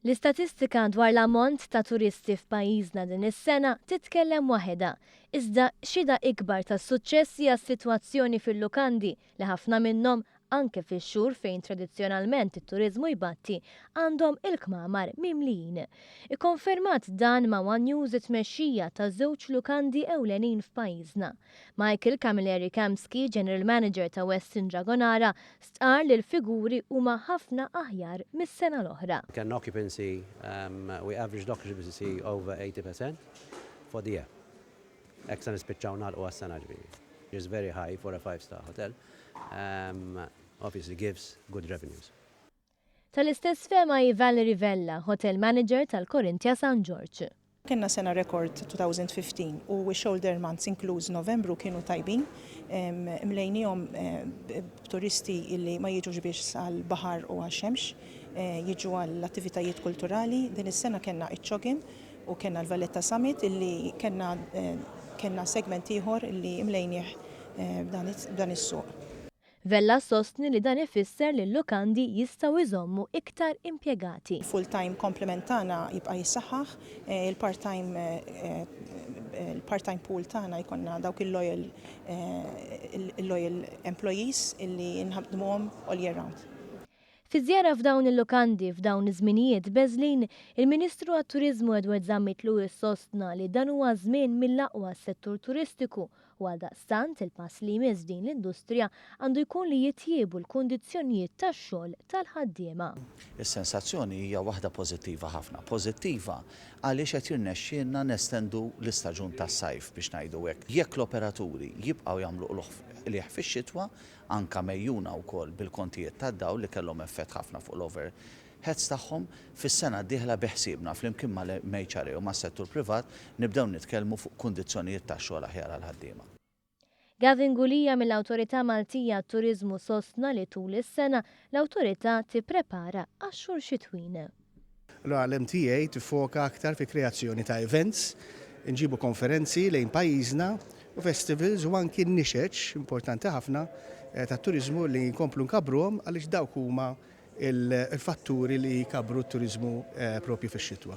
L-istatistika dwar l-ammont ta' turisti f'pajjiżna din is-sena titkellem waħedha, iżda xhieda ikbar ta' suċċess hija s-sitwazzjoni fil-lukandi li ħafna minnhom anke fix-xhur fejn tradizzjonalment it-turiżmu jbatti għandhom il-kmamar mimlijin. Ikkonfermat dan ma' One News it-tmexxija ta' żewġ lukandi ewlenin f'pajjiżna. Michael Camilleri Kamski, General Manager ta' Westin Dragonara, stqar li l-figuri huma ħafna aħjar mis-sena l-oħra. Can occupancy, we averaged occupancy over 80% for the year. Excellent spiċċaw nagħlqu għas-sena ġifieri. Which is very high for a 5-star hotel. Obviously gives good revenues. Tal-istess fema Valerie Vella, Hotel Manager tal-Korinthia San George. Kenna sena rekord 2015 u shoulder months inkluż Novembru kienu tajbin, mlejnijom turisti illi ma jiġux biex għal-bahar u għal-xemx, jiġu għall-attivitajiet kulturali. Din is-sena kenna iċ-ċogim u kenna l-Valletta Summit illi kenna segment ieħor illi mlejnieh b'dan is-suq. Vella sostni li dan ifisser li l-lukandi jistgħu jżommu iktar impjegati. Full-time komplementana jibqa' jissaħħaħ, il-part-time pool tagħna jkollna dawk il-loyal employees illi nħaddmuhom all year round. Fi żjara f'dawn il-lukandi f'dawn iż-żminijiet beżlin, il-Ministru għat-Turiżmu Edward Zammitlu sostna li dan huwa żmien mill-aqwa settur turistiku u għaldaqstant il-pass li jmiss din l-industrija għandu jkun li jitjiebu l-kundizzjonijiet tax-xogħol tal-ħaddiema. Is-sensazzjoni hija waħda pożittiva ħafna. Pożittiva għaliex qed jirnexxielna nestendu l-istaġun tas-sajf biex ngħidu hekk. Jekk l-operaturi jibqgħu jagħmlu liħ fix-xitwa, anke mejjuna wkoll bil-kontijiet tad-dawl li kellhom effett ħafna fuq l-overheads tagħhom, fis-sena d-dieħla biħsiebna flimkien mal-MHRA u mas-settur privat nibdew nitkellmu fuq kundizzjonijiet tax-xogħol aħjar għall-ħaddiema. Gavin Gulija mill-Awtorità Maltija għat-Turiżmu sostna li tul is-sena l-awtorità tipprepara għax-xhur xitwin. L-MTA tiffoka aktar fi kreazzjoni ta' events, nġibu konferenzi lejn pajjiżna u festivals u anki nixeċ importanti ħafna ta' turizmu li nkomplu nkabruhom għaliex dawk huma il-fatturi li jkabru t-turizmu propju fix-xitwa.